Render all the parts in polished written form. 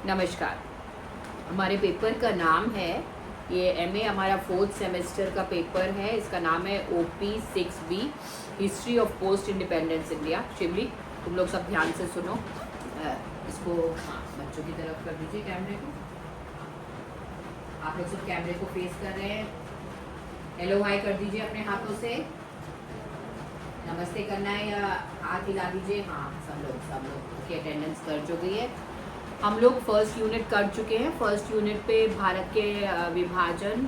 नमस्कार। हमारे पेपर का नाम है, ये एमए हमारा 4th सेमेस्टर का पेपर है। इसका नाम है OP6B, history of post independence India. Shivali, तुम लोग सब ध्यान से सुनो। इसको बच्चों की तरफ कर दीजिए कैमरे को। आप लोग सब कैमरे को फेस कर रहे हैं। हेलो हाय कर दीजिए अपने हाथों से। नमस्ते करना है या हाथ हिला दीजिए। हाँ, सब लोग की अटेंडेंस कर चुकी है। हम लोग फर्स्ट यूनिट कर चुके हैं। फर्स्ट यूनिट पे भारत के विभाजन,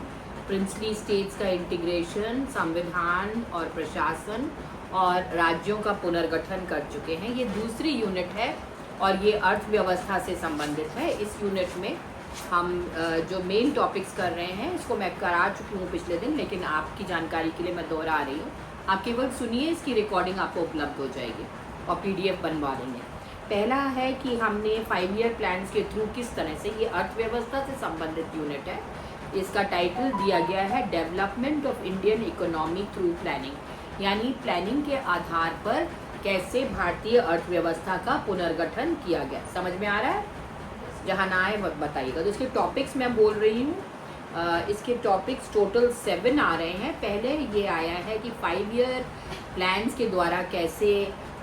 प्रिंसली स्टेट्स का इंटीग्रेशन, संविधान और प्रशासन और राज्यों का पुनर्गठन कर चुके हैं। ये दूसरी यूनिट है और ये अर्थव्यवस्था से संबंधित है। इस यूनिट में हम जो मेन टॉपिक्स कर रहे हैं, इसको मैं करा चुकी हूँ पिछले दिन, लेकिन आपकी जानकारी के लिए मैं दोहरा रही हूँ। आप केवल सुनिए, इसकी रिकॉर्डिंग आपको उपलब्ध हो जाएगी और PDF बनवा देंगे। पहला है कि हमने 5 ईयर प्लान्स के थ्रू किस तरह से, ये अर्थव्यवस्था से संबंधित यूनिट है। इसका टाइटल दिया गया है development of Indian economy through planning, यानी प्लानिंग के आधार पर कैसे भारतीय अर्थव्यवस्था का पुनर्गठन किया गया। समझ में आ रहा है? जहाँ ना आए बताइएगा। तो इसके टॉपिक्स मैं बोल रही हूँ। इसके टॉपिक्स टोटल 7 आ रहे हैं। पहले ये आया है कि 5 ईयर प्लान्स के द्वारा कैसे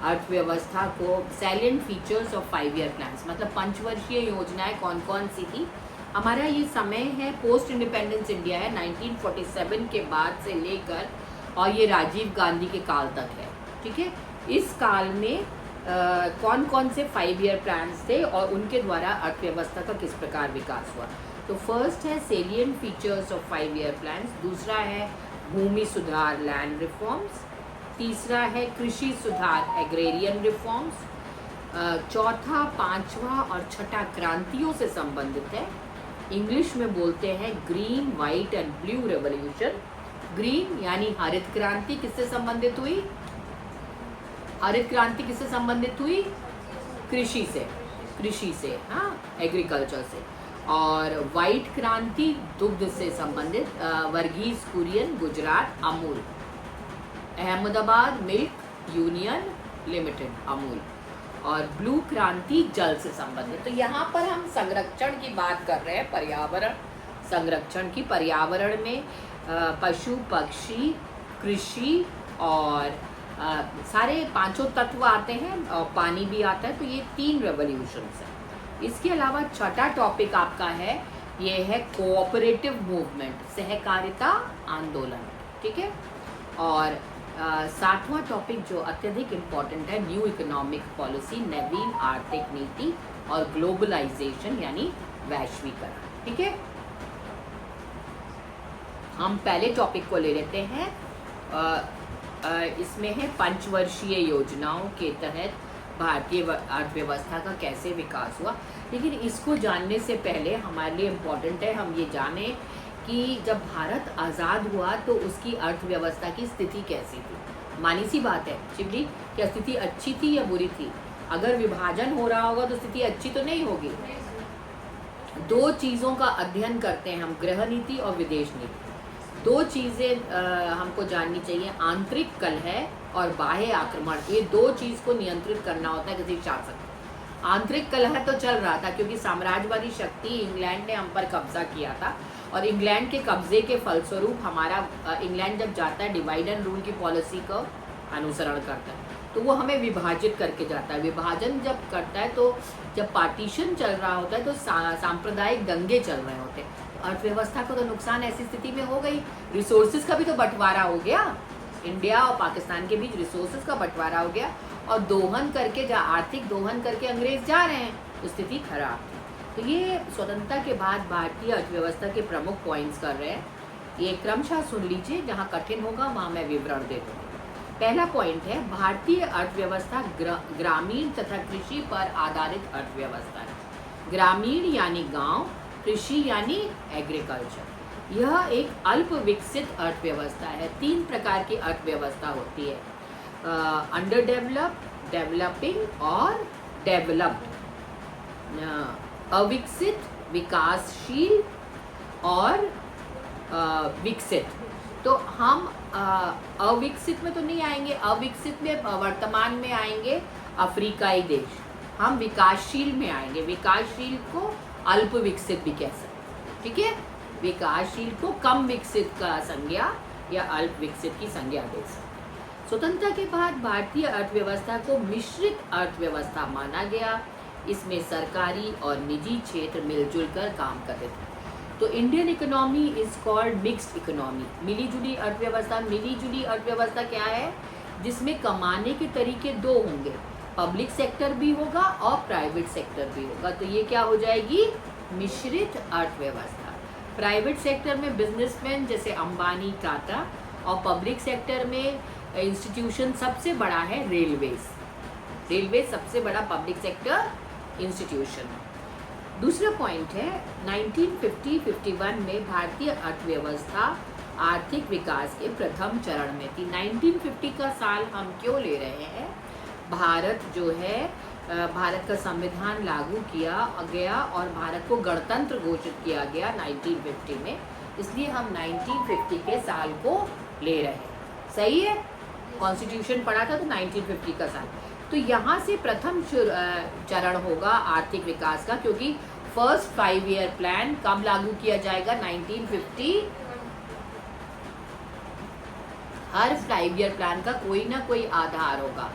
अर्थव्यवस्था को, salient features of 5 year plans, मतलब पंचवर्षीय योजनाएं कौन कौन सी थी। हमारा ये समय है, पोस्ट इंडिपेंडेंस इंडिया है, 1947 के बाद से लेकर, और ये राजीव गांधी के काल तक है। ठीक है, इस काल में कौन कौन से 5 ईयर प्लान्स थे और उनके द्वारा अर्थव्यवस्था का किस प्रकार विकास हुआ। तो फर्स्ट है salient features of 5 year plans, दूसरा है भूमि सुधार, लैंड रिफॉर्म्स, तीसरा है कृषि सुधार, एग्रेरियन रिफॉर्म्स, चौथा, पांचवा और छठा क्रांतियों से संबंधित है। इंग्लिश में बोलते हैं green, white and blue revolution. Green यानी हरित क्रांति किससे संबंधित हुई? हरित क्रांति किससे संबंधित हुई? कृषि से, हाँ, एग्रीकल्चर से। और वाइट क्रांति दुग्ध से संबंधित, Verghese Kurien, Gujarat, Amul, Ahmedabad milk union limited, Amul. और ब्लू क्रांति जल से संबंधित। तो यहाँ पर हम संरक्षण की बात कर रहे हैं, पर्यावरण संरक्षण की। पर्यावरण में पशु पक्षी, कृषि और सारे 5 तत्व आते हैं और पानी भी आता है। तो ये 3 रेवोल्यूशंस हैं। इसके अलावा छठा टॉपिक आपका है, ये है कोऑपरेटिव मूवमेंट, सहकारिता आंदोलन। ठीक है, और 7वां टॉपिक जो अत्यधिक इम्पॉर्टेंट है, न्यू इकोनॉमिक पॉलिसी, नवीन आर्थिक नीति और ग्लोबलाइजेशन यानी वैश्वीकरण। ठीक है, हम पहले टॉपिक को ले लेते हैं। इसमें है पंचवर्षीय योजनाओं के तहत भारतीय अर्थव्यवस्था का कैसे विकास हुआ। लेकिन इसको जानने से पहले हमारे लिए इम्पोर्टेंट है हम ये जानें कि जब भारत आज़ाद हुआ तो उसकी अर्थव्यवस्था की स्थिति कैसी थी। मानी सी बात है शिवली, क्या स्थिति अच्छी थी या बुरी थी? अगर विभाजन हो रहा होगा तो स्थिति अच्छी तो नहीं होगी। 2 चीज़ों का अध्ययन करते हैं हम, गृह नीति और विदेश नीति। 2 चीज़ें हमको जाननी चाहिए, आंतरिक कलह और बाह्य आक्रमण। ये 2 चीज़ को नियंत्रित करना होता है किसी शासक को। आंतरिक कलह तो चल रहा था क्योंकि साम्राज्यवादी शक्ति इंग्लैंड ने हम पर कब्जा किया था, और इंग्लैंड के कब्जे के फलस्वरूप हमारा इंग्लैंड जब जाता है डिवाइड एंड रूल की पॉलिसी का अनुसरण करता है, तो वो हमें विभाजित करके जाता है। विभाजन जब करता है तो जब पार्टीशन चल रहा होता है तो सांप्रदायिक दंगे चल रहे होते हैं। अर्थव्यवस्था को तो नुकसान ऐसी स्थिति में हो गई। रिसोर्सेज का भी तो बंटवारा हो गया, इंडिया और पाकिस्तान के बीच रिसोर्सेज का बंटवारा हो गया, और दोहन करके, जहाँ आर्थिक दोहन करके अंग्रेज जा रहे हैं, तो स्थिति खराब थी। तो ये स्वतंत्रता के बाद भारतीय अर्थव्यवस्था के प्रमुख पॉइंट्स कर रहे हैं। ये क्रमशः सुन लीजिए, जहाँ कठिन होगा वहाँ मैं विवरण दे दूँगी। पहला पॉइंट है, भारतीय अर्थव्यवस्था ग्रामीण तथा कृषि पर आधारित अर्थव्यवस्था है। ग्रामीण यानी गांव, कृषि यानी एग्रीकल्चर। यह एक अल्प विकसित अर्थव्यवस्था है। 3 प्रकार की अर्थव्यवस्था होती है, अंडर डेवलप्ड, डेवलपिंग और डेवलप्ड। अविकसित, विकासशील और विकसित। तो हम अविकसित में तो नहीं आएंगे, अविकसित में वर्तमान में आएंगे अफ्रीकाई देश, हम विकासशील में आएंगे। विकासशील को अल्प विकसित भी कह सकते, ठीक है। विकासशील को कम विकसित का संज्ञा या अल्प विकसित की संज्ञा दे सकते। स्वतंत्रता के बाद भारतीय अर्थव्यवस्था को मिश्रित अर्थव्यवस्था माना गया। इसमें सरकारी और निजी क्षेत्र मिलजुल कर काम करते थे। तो Indian economy is called mixed economy, मिली जुली अर्थव्यवस्था। मिली जुली अर्थव्यवस्था क्या है? जिसमें कमाने के तरीके दो होंगे, पब्लिक सेक्टर भी होगा और प्राइवेट सेक्टर भी होगा। तो ये क्या हो जाएगी? मिश्रित अर्थव्यवस्था। प्राइवेट सेक्टर में बिजनेसमैन जैसे अंबानी, टाटा, और पब्लिक सेक्टर में इंस्टीट्यूशन सबसे बड़ा है रेलवेज। रेलवे सबसे बड़ा पब्लिक सेक्टर इंस्टीट्यूशन है। दूसरा पॉइंट है 1950-51 में भारतीय अर्थव्यवस्था आर्थिक विकास के प्रथम चरण में थी। 1950 का साल हम क्यों ले रहे हैं? भारत जो है, भारत का संविधान लागू किया गया और भारत को गणतंत्र घोषित किया गया 1950 में, इसलिए हम 1950 के साल को ले रहे हैं। सही है, कॉन्स्टिट्यूशन पढ़ा था तो 1950 का साल। तो यहाँ से प्रथम चरण होगा आर्थिक विकास का, क्योंकि फर्स्ट 5 ईयर प्लान कब लागू किया जाएगा? 1950। हर 5 ईयर प्लान का कोई ना कोई आधार होगा।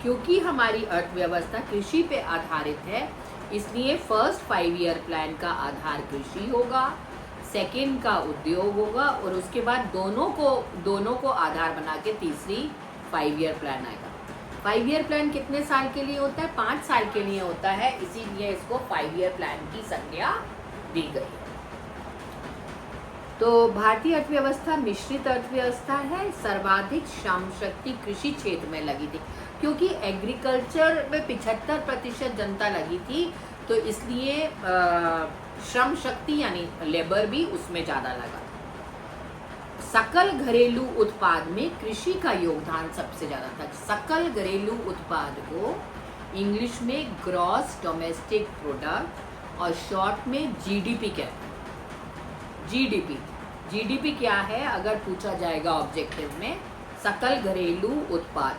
क्योंकि हमारी अर्थव्यवस्था कृषि पे आधारित है, इसलिए फर्स्ट 5 ईयर प्लान का आधार कृषि होगा, सेकेंड का उद्योग होगा, और उसके बाद दोनों को आधार बना के तीसरी 5 ईयर प्लान आएगा। 5 ईयर प्लान कितने साल के लिए होता है? 5 साल के लिए होता है, इसीलिए इसको 5 ईयर प्लान की संज्ञा दी गई। तो भारतीय अर्थव्यवस्था मिश्रित अर्थव्यवस्था है। सर्वाधिक श्रम शक्ति कृषि क्षेत्र में लगी थी, क्योंकि एग्रीकल्चर में 75% जनता लगी थी, तो इसलिए श्रम शक्ति यानी लेबर भी उसमें ज़्यादा लगा। सकल घरेलू उत्पाद में कृषि का योगदान सबसे ज़्यादा था। सकल घरेलू उत्पाद को इंग्लिश में ग्रॉस डोमेस्टिक प्रोडक्ट और शॉर्ट में जीडीपी कहते हैं। जीडीपी क्या है? अगर पूछा जाएगा ऑब्जेक्टिव में, सकल घरेलू उत्पाद।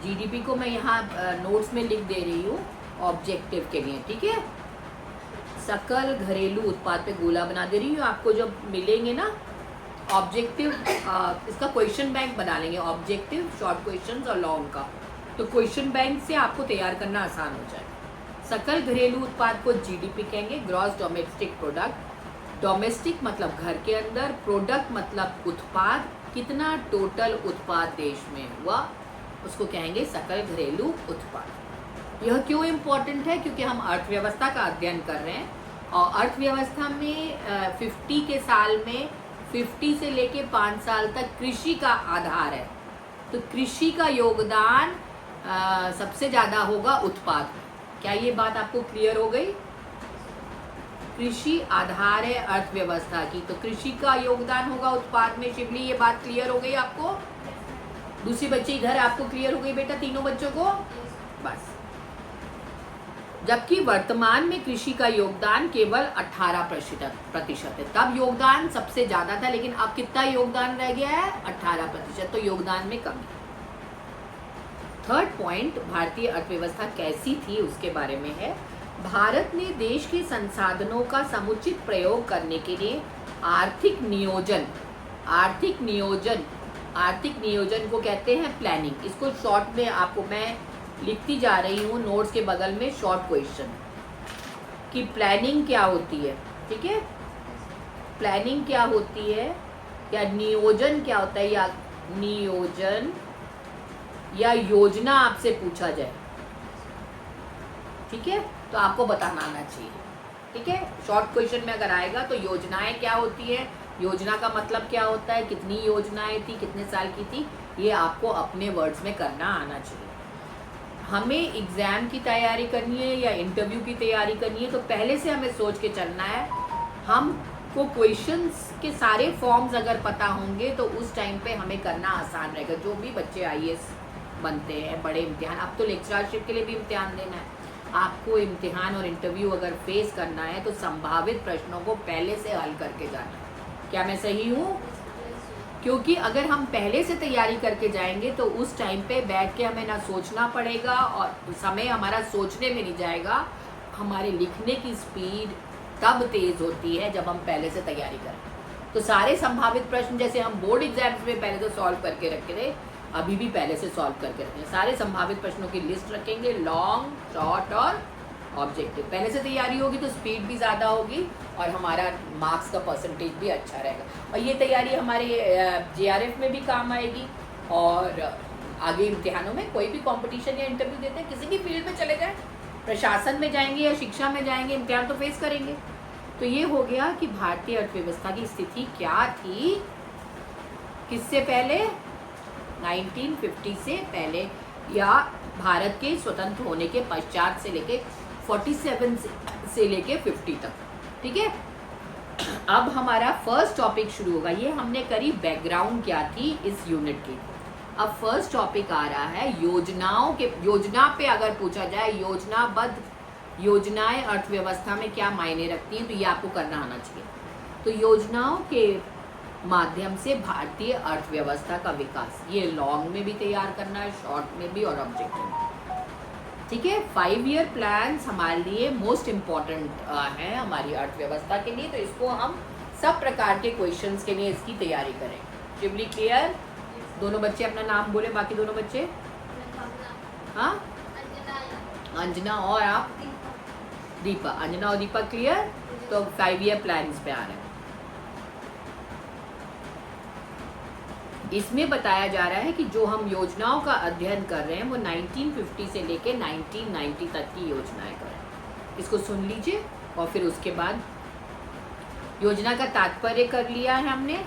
जीडीपी को मैं यहाँ नोट्स में लिख दे रही हूँ ऑब्जेक्टिव के लिए, ठीक है। सकल घरेलू उत्पाद पे गोला बना दे रही हूँ। आपको जब मिलेंगे ना ऑब्जेक्टिव, इसका क्वेश्चन बैंक बना लेंगे, ऑब्जेक्टिव, शॉर्ट क्वेश्चंस और लॉन्ग का, तो क्वेश्चन बैंक से आपको तैयार करना आसान हो जाए। सकल घरेलू उत्पाद को जीडीपी कहेंगे, ग्रॉस डोमेस्टिक प्रोडक्ट। डोमेस्टिक मतलब घर के अंदर, प्रोडक्ट मतलब उत्पाद, कितना टोटल उत्पाद देश में हुआ, उसको कहेंगे सकल घरेलू उत्पाद। यह क्यों इम्पोर्टेंट है? क्योंकि हम अर्थव्यवस्था का अध्ययन कर रहे हैं, और अर्थव्यवस्था में 50 के साल में 50 से लेके 5 साल तक कृषि का आधार है। तो कृषि का योगदान सबसे ज़्यादा होगा उत्पाद में। क्या ये बात आपको क्लियर हो गई? कृषि आधार है अर्थव्यवस्था की, तो कृषि का योगदान होगा उत्पाद में। शिवली, ये बात क्लियर हो गई आपको? दूसरी बच्ची इधर, आपको क्लियर हो गई बेटा? तीनों बच्चों को बस। जबकि वर्तमान में कृषि का योगदान केवल 18% है। तब योगदान सबसे ज्यादा था, लेकिन अब कितना योगदान रह गया है? 18%। तो योगदान में कमी। थर्ड पॉइंट, भारतीय अर्थव्यवस्था कैसी थी उसके बारे में है। भारत ने देश के संसाधनों का समुचित प्रयोग करने के लिए आर्थिक नियोजन को कहते हैं प्लानिंग। इसको शॉर्ट में आपको मैं लिखती जा रही हूँ नोट्स के बगल में, शॉर्ट क्वेश्चन कि प्लानिंग क्या होती है, ठीक है। प्लानिंग क्या होती है या नियोजन क्या होता है, या नियोजन या योजना आपसे पूछा जाए, ठीक है, तो आपको बताना आना चाहिए, ठीक है। शॉर्ट क्वेश्चन में अगर आएगा तो योजनाएं क्या होती है, योजना का मतलब क्या होता है, कितनी योजनाएं थी, कितने साल की थी, ये आपको अपने वर्ड्स में करना आना चाहिए। हमें एग्ज़ाम की तैयारी करनी है या इंटरव्यू की तैयारी करनी है, तो पहले से हमें सोच के चलना है। हमको क्वेश्चंस के सारे फॉर्म्स अगर पता होंगे तो उस टाइम पे हमें करना आसान रहेगा। जो भी बच्चे IAS बनते हैं, बड़े इम्तिहान, अब तो लेक्चरशिप के लिए भी इम्तिहान देना है, आपको इम्तिहान और इंटरव्यू अगर फेस करना है तो संभावित प्रश्नों को पहले से हल करके जाना है। क्या मैं सही हूँ? क्योंकि अगर हम पहले से तैयारी करके जाएंगे तो उस टाइम पे बैठ के हमें ना सोचना पड़ेगा और समय हमारा सोचने में नहीं जाएगा। हमारे लिखने की स्पीड तब तेज़ होती है जब हम पहले से तैयारी करें। तो सारे संभावित प्रश्न जैसे हम बोर्ड एग्जाम्स में पहले तो सॉल्व करके रखे थे, अभी भी पहले से सॉल्व करके रखें। सारे संभावित प्रश्नों की लिस्ट रखेंगे, लॉन्ग, शॉर्ट और ऑब्जेक्टिव। पहले से तैयारी होगी तो स्पीड भी ज़्यादा होगी और हमारा मार्क्स का परसेंटेज भी अच्छा रहेगा। और ये तैयारी हमारे JRF में भी काम आएगी और आगे इम्तिहानों में कोई भी कंपटीशन या इंटरव्यू देते हैं, किसी भी फील्ड में चले जाएं, प्रशासन में जाएंगे या शिक्षा में जाएंगे, इम्तिहान तो फेस करेंगे। तो ये हो गया कि भारतीय अर्थव्यवस्था की स्थिति क्या थी किससे पहले, 1950 से पहले या भारत के स्वतंत्र होने के पश्चात से लेके 47 से लेके 50 तक। ठीक है, अब हमारा फर्स्ट टॉपिक शुरू होगा। ये हमने करी बैकग्राउंड क्या थी इस यूनिट की। अब फर्स्ट टॉपिक आ रहा है योजनाओं के। योजना पे अगर पूछा जाए योजनाबद्ध योजनाएं अर्थव्यवस्था में क्या मायने रखती हैं, तो ये आपको करना आना चाहिए। तो योजनाओं के माध्यम से भारतीय अर्थव्यवस्था का विकास, ये लॉन्ग में भी तैयार करना है, शॉर्ट में भी और ऑब्जेक्टिव में। ठीक है, 5 ईयर प्लान्स हमारे लिए मोस्ट इम्पॉर्टेंट है हमारी अर्थव्यवस्था के लिए। तो इसको हम सब प्रकार के क्वेश्चंस के लिए इसकी तैयारी करें। शिवली क्लियर? दोनों बच्चे अपना नाम बोले, बाकी दोनों बच्चे। हाँ, अंजना और आप? दीपा। अंजना और दीपा क्लियर? तो 5 ईयर प्लान्स पे आ रहे हैं। इसमें बताया जा रहा है कि जो हम योजनाओं का अध्ययन कर रहे हैं वो 1950 से लेके 1990 तक की योजनाएं कर रहे हैं। इसको सुन लीजिए और फिर उसके बाद योजना का तात्पर्य कर लिया है हमने,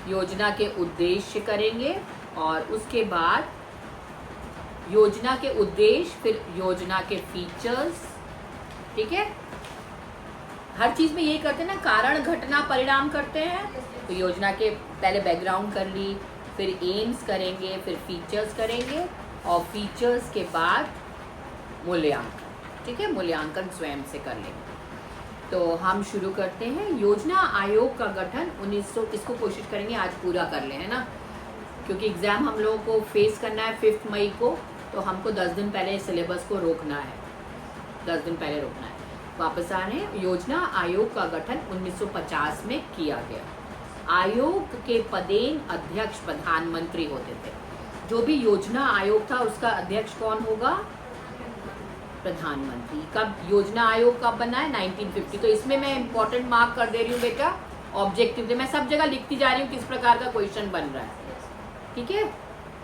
योजना के उद्देश्य करेंगे और उसके बाद योजना के उद्देश्य, फिर योजना के फीचर्स। ठीक है, हर चीज़ में यही करते हैं ना, कारण घटना परिणाम करते हैं। तो योजना के पहले बैकग्राउंड कर ली, फिर एम्स करेंगे, फिर फीचर्स करेंगे और फीचर्स के बाद मूल्यांकन। ठीक है, मूल्यांकन स्वयं से कर लेंगे। तो हम शुरू करते हैं। योजना आयोग का गठन 1900, इसको कोशिश करेंगे आज पूरा कर लें, है ना, क्योंकि एग्ज़ाम हम लोगों को फेस करना है 5 मई को। तो हमको 10 दिन पहले सिलेबस को रोकना है, 10 दिन पहले रोकना है। वापस आ रहे हैं। योजना आयोग का गठन 1950 में किया गया। आयोग के पदेन अध्यक्ष प्रधानमंत्री होते थे। जो भी योजना आयोग था उसका अध्यक्ष कौन होगा? प्रधानमंत्री। कब योजना आयोग कब बना है? 1950। तो इसमें मैं इंपॉर्टेंट मार्क कर दे रही हूँ बेटा, ऑब्जेक्टिव दे। मैं सब जगह लिखती जा रही हूँ किस प्रकार का क्वेश्चन बन रहा है। ठीक है,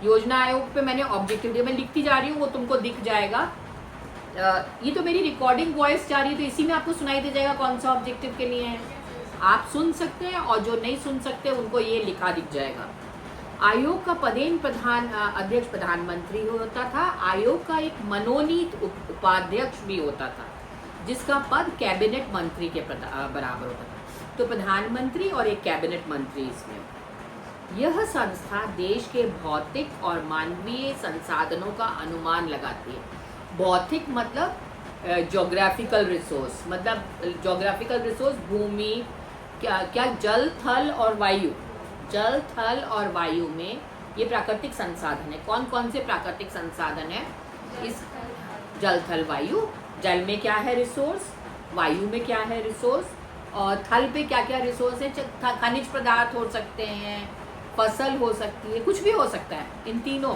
योजना आयोग पे मैंने ऑब्जेक्टिव दिया, मैं लिखती जा रही हूँ, वो तुमको दिख जाएगा। ये तो मेरी रिकॉर्डिंग वॉइस जा रही है तो इसी में आपको सुनाई दे जाएगा कौन सा ऑब्जेक्टिव के लिए है। आप सुन सकते हैं और जो नहीं सुन सकते उनको ये लिखा दिख जाएगा। आयोग का पदेन अध्यक्ष प्रधानमंत्री होता था। आयोग का एक मनोनीत उपाध्यक्ष भी होता था जिसका पद कैबिनेट मंत्री के बराबर होता था। तो प्रधानमंत्री और एक कैबिनेट मंत्री इसमें। यह संस्था देश के भौतिक और मानवीय संसाधनों का अनुमान लगाती है। भौतिक मतलब ज्योग्राफिकल रिसोर्स, मतलब ज्योग्राफिकल रिसोर्स भूमि, क्या जल, थल और वायु। जल, थल और वायु में ये प्राकृतिक संसाधन है। कौन कौन से प्राकृतिक संसाधन है? इस जल, थल, वायु। जल में क्या है रिसोर्स, वायु में क्या है रिसोर्स, और थल पे क्या क्या रिसोर्स है? खनिज पदार्थ हो सकते हैं, फसल हो सकती है, कुछ भी हो सकता है। इन तीनों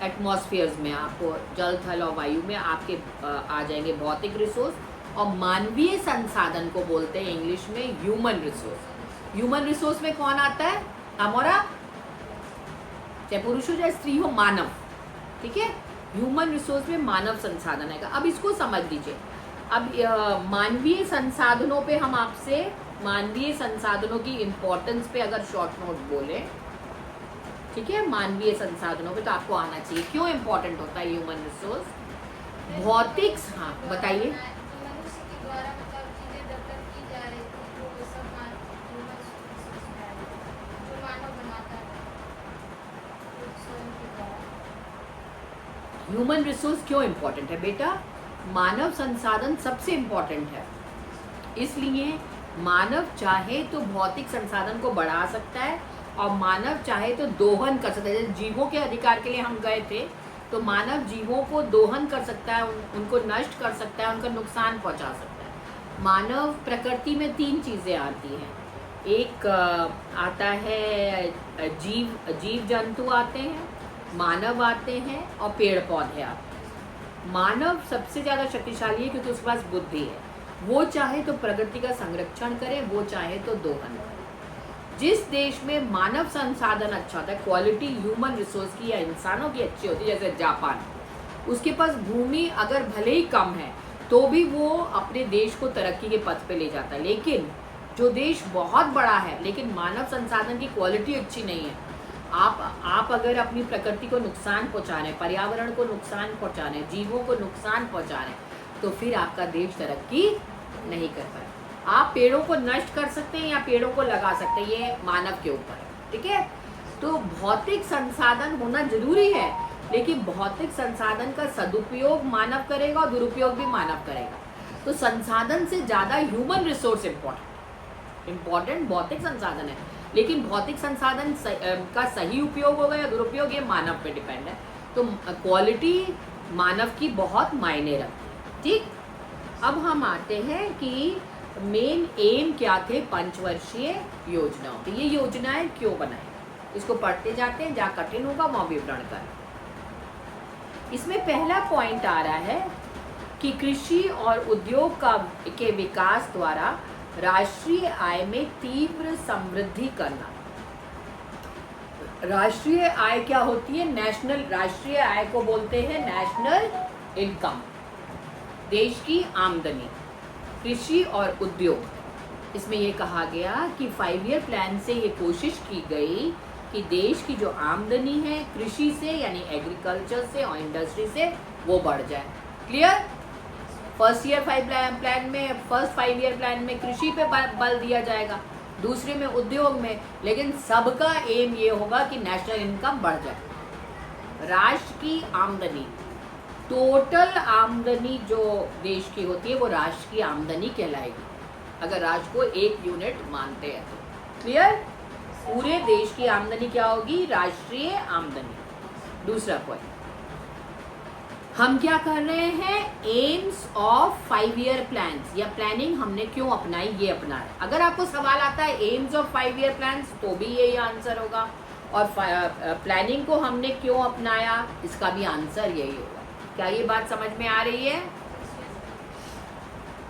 एटमॉस्फेयर्स में आपको जल, थल और वायु में आपके आ जाएंगे भौतिक रिसोर्स। और मानवीय संसाधन को बोलते हैं इंग्लिश में ह्यूमन रिसोर्स। ह्यूमन रिसोर्स में कौन आता है? हमारा, चाहे पुरुष हो चाहे स्त्री हो, मानव। ठीक है, ह्यूमन रिसोर्स में मानव संसाधन आएगा। अब इसको समझ लीजिए। अब मानवीय संसाधनों पे हम आपसे मानवीय संसाधनों की इम्पोर्टेंस पे अगर शॉर्ट नोट बोले, ठीक है, मानवीय संसाधनों पे तो आपको आना चाहिए क्यों इम्पोर्टेंट होता है ह्यूमन रिसोर्स। भौतिक, हाँ बताइए। ह्यूमन रिसोर्स क्यों इम्पोर्टेंट है बेटा? मानव संसाधन सबसे इम्पोर्टेंट है, इसलिए मानव चाहे तो भौतिक संसाधन को बढ़ा सकता है और मानव चाहे तो दोहन कर सकता है। जैसे जीवों के अधिकार के लिए हम गए थे, तो मानव जीवों को दोहन कर सकता है, उनको नष्ट कर सकता है, उनका नुकसान पहुंचा सकता है। मानव प्रकृति में 3 चीज़ें आती हैं। एक आता है जीव जंतु आते हैं, मानव आते हैं और पेड़ पौधे आते हैं। मानव सबसे ज़्यादा शक्तिशाली है क्योंकि उसके पास बुद्धि है। वो चाहे तो प्रकृति का संरक्षण करे, वो चाहे तो दोहन करे। जिस देश में मानव संसाधन अच्छा होता है, क्वालिटी ह्यूमन रिसोर्स की या इंसानों की अच्छी होती है, जैसे जापान, उसके पास भूमि अगर भले ही कम है तो भी वो अपने देश को तरक्की के पथ पे ले जाता है। लेकिन जो देश बहुत बड़ा है लेकिन मानव संसाधन की क्वालिटी अच्छी नहीं है, आप अगर अपनी प्रकृति को नुकसान पहुंचा रहे हैं, पर्यावरण को नुकसान पहुंचा रहे हैं, जीवों को नुकसान पहुंचा रहे हैं, तो फिर आपका देश तरक्की नहीं कर पाए। आप पेड़ों को नष्ट कर सकते हैं या पेड़ों को लगा सकते हैं, ये मानव के ऊपर है, ठीक है। तो भौतिक संसाधन होना जरूरी है, लेकिन भौतिक संसाधन का सदुपयोग मानव करेगा और दुरुपयोग भी मानव करेगा। तो संसाधन से ज़्यादा ह्यूमन रिसोर्स इम्पोर्टेंट भौतिक संसाधन है, लेकिन भौतिक संसाधन का सही उपयोग होगा या दुरुपयोग, ये मानव पे डिपेंड है। तो क्वालिटी मानव की बहुत मायने रखती है, ठीक। अब हम आते हैं कि मेन एम क्या थे पंचवर्षीय योजनाओं के। ये योजनाएं क्यों बनाई, इसको पढ़ते जाते हैं, जहाँ कठिन होगा वहाँ विवरण करें। इसमें पहला पॉइंट आ रहा है कि कृषि और उद्योग के विकास द्वारा राष्ट्रीय आय में तीव्र समृद्धि करना। राष्ट्रीय आय क्या होती है? नेशनल, राष्ट्रीय आय को बोलते हैं नेशनल इनकम, देश की आमदनी। कृषि और उद्योग, इसमें यह कहा गया कि 5 ईयर प्लान से ये कोशिश की गई कि देश की जो आमदनी है कृषि से यानी एग्रीकल्चर से और इंडस्ट्री से वो बढ़ जाए। क्लियर? फर्स्ट 5 ईयर प्लान में कृषि पे बल दिया जाएगा, दूसरे में उद्योग में, लेकिन सबका एम ये होगा कि नेशनल इनकम बढ़ जाए। राष्ट्र की आमदनी, टोटल आमदनी जो देश की होती है वो राष्ट्र की आमदनी कहलाएगी, अगर राष्ट्र को एक यूनिट मानते हैं तो। क्लियर? पूरे देश की आमदनी क्या होगी? राष्ट्रीय आमदनी। दूसरा पॉइंट, हम क्या कर रहे हैं? एम्स ऑफ 5 ईयर प्लान्स या प्लानिंग हमने क्यों अपनाई, ये अपनाए। अगर आपको सवाल आता है एम्स ऑफ 5 ईयर प्लान्स, तो भी यही आंसर होगा, और प्लानिंग को हमने क्यों अपनाया, इसका भी आंसर यही होगा। क्या ये बात समझ में आ रही है?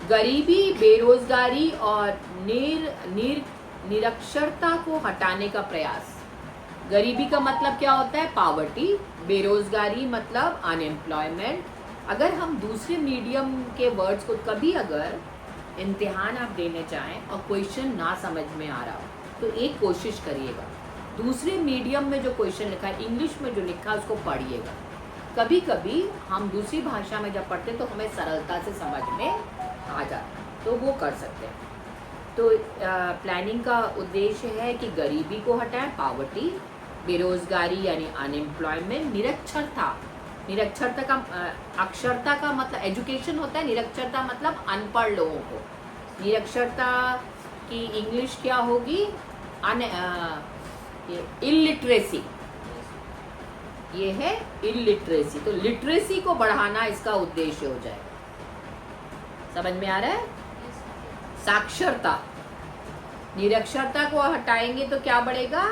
गरीबी, बेरोजगारी और निरक्षरता को हटाने का प्रयास। गरीबी का मतलब क्या होता है? पॉवर्टी। बेरोजगारी मतलब अनएम्प्लॉयमेंट। अगर हम दूसरे मीडियम के वर्ड्स को, कभी अगर इम्तिहान आप देने चाहें और क्वेश्चन ना समझ में आ रहा हो तो एक कोशिश करिएगा, दूसरे मीडियम में जो क्वेश्चन लिखा है, इंग्लिश में जो लिखा है उसको पढ़िएगा। कभी कभी हम दूसरी भाषा में जब पढ़ते तो हमें सरलता से समझ में आ जाता, तो वो कर सकते हैं। तो प्लानिंग का उद्देश्य है कि गरीबी को हटाएं, पॉवर्टी, बेरोजगारी यानी अनएम्प्लॉयमेंट, निरक्षरता का अक्षरता का मतलब एजुकेशन होता है, निरक्षरता मतलब अनपढ़ लोगों को। निरक्षरता की इंग्लिश क्या होगी? इलिटरेसी, ये है इलिटरेसी। तो लिटरेसी को बढ़ाना इसका उद्देश्य हो जाएगा। समझ में आ रहा है? साक्षरता, निरक्षरता को हटाएंगे तो क्या बढ़ेगा?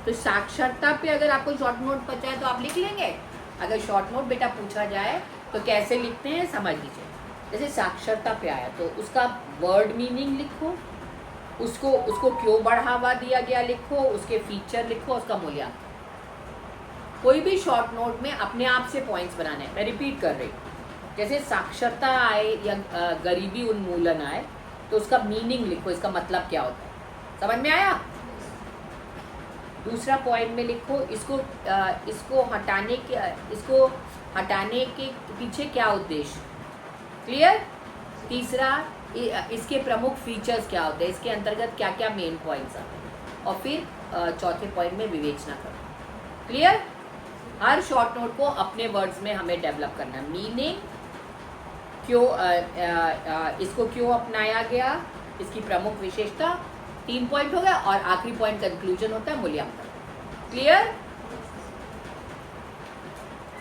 तो साक्षरता पे अगर आपको शॉर्ट नोट बचा है तो आप लिख लेंगे। अगर शॉर्ट नोट बेटा पूछा जाए तो कैसे लिखते हैं समझ लीजिए। जैसे साक्षरता पे आया तो उसका वर्ड मीनिंग लिखो, उसको क्यों बढ़ावा दिया गया लिखो, उसके फीचर लिखो, उसका मूल्यांकन। कोई भी शॉर्ट नोट में अपने आप से पॉइंट्स बनाने हैं। मैं रिपीट कर रही हूँ, जैसे साक्षरता आए या गरीबी उन्मूलन आए तो उसका मीनिंग लिखो, इसका मतलब क्या होता है। समझ में आया? दूसरा पॉइंट में लिखो इसको हटाने के पीछे क्या उद्देश्य। क्लियर? तीसरा, इसके प्रमुख फीचर्स क्या होते हैं, इसके अंतर्गत क्या क्या मेन पॉइंट्स आते हैं, और फिर चौथे पॉइंट में विवेचना करो। क्लियर? हर शॉर्ट नोट को अपने वर्ड्स में हमें डेवलप करना है। मीनिंग, क्यों इसको क्यों अपनाया गया, इसकी प्रमुख विशेषता 3 पॉइंट हो गया और आखिरी पॉइंट कंक्लूजन होता है मूल्यांकन। क्लियर?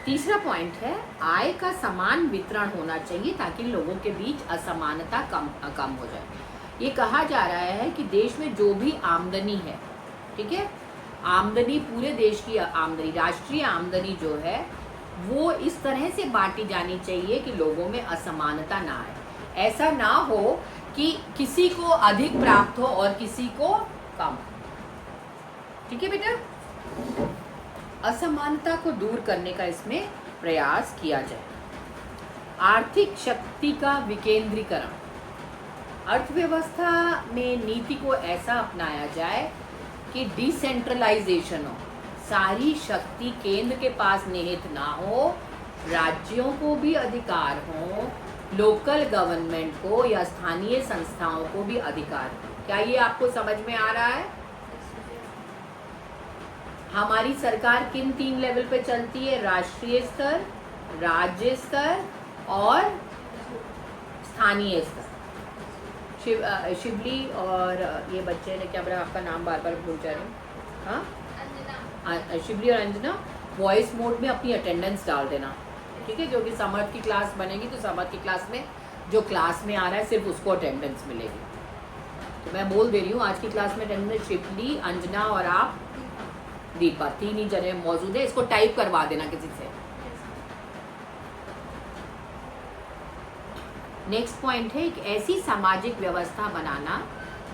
तीसरा पॉइंट है आय का समान वितरण होना चाहिए ताकि लोगों के बीच असमानता कम हो जाए। ये कहा जा रहा है कि देश में जो भी आमदनी है, ठीक है, आमदनी पूरे देश की आमदनी, राष्ट्रीय आमदनी जो है वो इस तरह से बांटी जानी चाहिए कि लोगों में असमानता ना आए। ऐसा ना हो कि किसी को अधिक प्राप्त हो और किसी को कम। ठीक है बेटा? असमानता को दूर करने का इसमें प्रयास किया जाए। आर्थिक शक्ति का विकेंद्रीकरण, अर्थव्यवस्था में नीति को ऐसा अपनाया जाए कि डिसेंट्रलाइजेशन हो, सारी शक्ति केंद्र के पास निहित ना हो, राज्यों को भी अधिकार हो, लोकल गवर्नमेंट को या स्थानीय संस्थाओं को भी अधिकार हो। क्या ये आपको समझ में आ रहा है? हमारी सरकार किन 3 लेवल पे चलती है? राष्ट्रीय स्तर, राज्य स्तर और स्थानीय स्तर। शिवली और ये बच्चे ने क्या बोला, आपका नाम बार बार भूल जा रही हूँ। हाँ, शिवली और अंजना वॉइस मोड में अपनी अटेंडेंस डाल देना, ठीक है? जो कि समर्थ की क्लास बनेगी तो समर्थ की क्लास में जो क्लास में आ रहा है सिर्फ उसको अटेंडेंस मिलेगी। तो मैं बोल दे रही हूँ आज की क्लास में अटेंडेंस शिवली, अंजना और आप दीपा, 3 ही जने मौजूद है। इसको टाइप करवा देना किसी से। नेक्स्ट पॉइंट है एक ऐसी सामाजिक व्यवस्था बनाना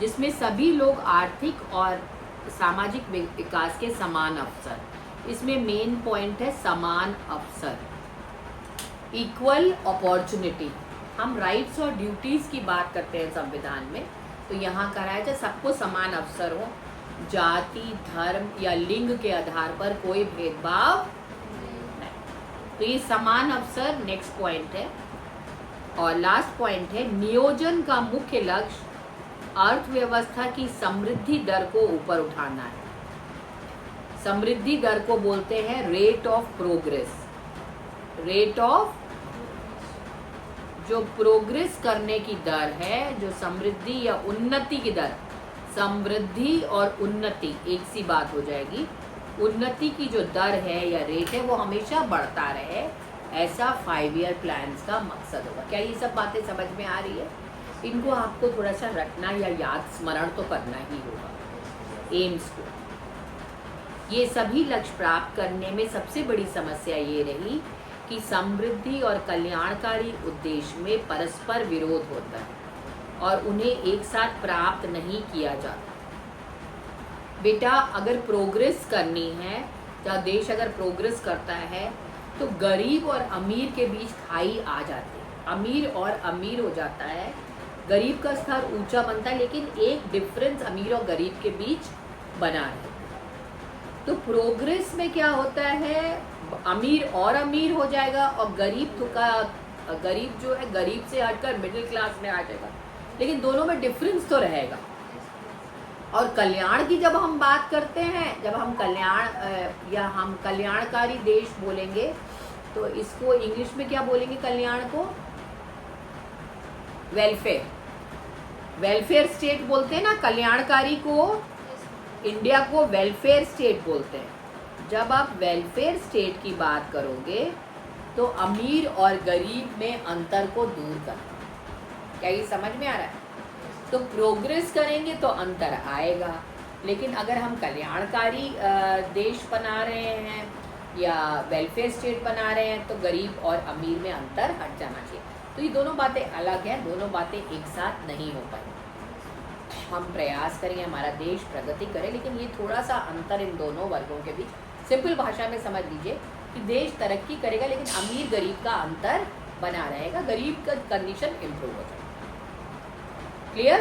जिसमें सभी लोग आर्थिक और सामाजिक विकास के समान अवसर। इसमें मेन पॉइंट है समान अवसर, इक्वल अपॉर्चुनिटी। हम राइट्स और ड्यूटीज की बात करते हैं संविधान में, तो यहाँ कराया जाए सबको समान अवसर हो, जाति, धर्म या लिंग के आधार पर कोई भेदभाव नहीं। तो ये समान अवसर नेक्स्ट पॉइंट है। और लास्ट पॉइंट है नियोजन का मुख्य लक्ष्य अर्थव्यवस्था की समृद्धि दर को ऊपर उठाना है। समृद्धि दर को बोलते हैं rate of progress. Rate of, जो प्रोग्रेस करने की दर है, जो समृद्धि या उन्नति की दर, समृद्धि और उन्नति एक सी बात हो जाएगी। उन्नति की जो दर है या रेट है वो हमेशा बढ़ता रहे, ऐसा 5 ईयर प्लान्स का मकसद होगा। क्या ये सब बातें समझ में आ रही है? इनको आपको थोड़ा सा रखना या याद स्मरण तो करना ही होगा एम्स को। ये सभी लक्ष्य प्राप्त करने में सबसे बड़ी समस्या ये रही कि समृद्धि और कल्याणकारी उद्देश्य में परस्पर विरोध होता है और उन्हें एक साथ प्राप्त नहीं किया जाता। बेटा अगर प्रोग्रेस करनी है, जहाँ देश अगर प्रोग्रेस करता है तो गरीब और अमीर के बीच खाई आ जाती है, अमीर और अमीर हो जाता है, गरीब का स्तर ऊंचा बनता है, लेकिन एक डिफरेंस अमीर और गरीब के बीच बना है। तो प्रोग्रेस में क्या होता है, अमीर और अमीर हो जाएगा और गरीब जो है गरीब से हटकर मिडिल क्लास में आ जाएगा, लेकिन दोनों में डिफरेंस तो रहेगा। और कल्याण की जब हम बात करते हैं, जब हम कल्याण या हम कल्याणकारी देश बोलेंगे तो इसको इंग्लिश में क्या बोलेंगे? कल्याण को वेलफेयर, वेलफेयर स्टेट बोलते हैं ना। कल्याणकारी को, इंडिया को वेलफेयर स्टेट बोलते हैं। जब आप वेलफेयर स्टेट की बात करोगे तो अमीर और गरीब में अंतर को दूर करना। क्या ये समझ में आ रहा है? तो प्रोग्रेस करेंगे तो अंतर आएगा, लेकिन अगर हम कल्याणकारी देश बना रहे हैं या वेलफेयर स्टेट बना रहे हैं तो गरीब और अमीर में अंतर हट जाना चाहिए। तो ये दोनों बातें अलग हैं, दोनों बातें एक साथ नहीं हो पाई। हम प्रयास करेंगे हमारा देश प्रगति करे, लेकिन ये थोड़ा सा अंतर इन दोनों वर्गों के बीच, सिंपल भाषा में समझ लीजिए कि देश तरक्की करेगा लेकिन अमीर गरीब का अंतर बना रहेगा, गरीब का कंडीशन इम्प्रूव हो जाएगा। क्लियर?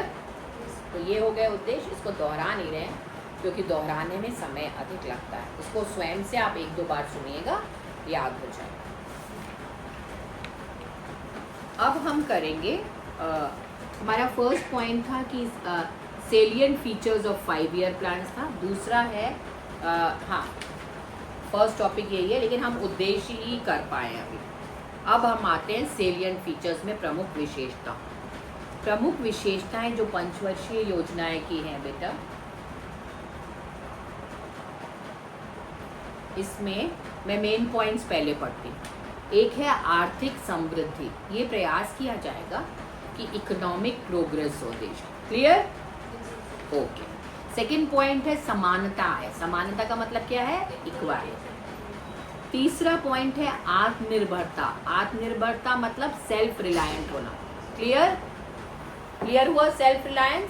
तो ये हो गए उद्देश्य। इसको दोहरा नहीं रहे हैं क्योंकि दोहराने में समय अधिक लगता है। इसको स्वयं से आप 1-2 बार सुनिएगा, याद हो जाएगा। अब हम करेंगे हमारा फर्स्ट पॉइंट था कि salient features of 5 year plans था। दूसरा है हाँ, फर्स्ट टॉपिक यही है, लेकिन हम उद्देश्य ही कर पाए अभी। अब हम आते हैं सेलिएंट फीचर्स में प्रमुख विशेषता। प्रमुख विशेषताएं जो पंचवर्षीय योजनाएं की हैं बेटा, इसमें मैं मेन पॉइंट्स पहले पढ़ती हूँ। एक है आर्थिक समृद्धि, ये प्रयास किया जाएगा कि इकोनॉमिक प्रोग्रेस हो देश। क्लियर? ओके। सेकंड पॉइंट है समानता है। समानता का मतलब क्या है? इक्वालिटी। तीसरा पॉइंट है आत्मनिर्भरता। आत्मनिर्भरता मतलब सेल्फ रिलायंट होना। क्लियर? क्लियर हुआ सेल्फ रिलायंस?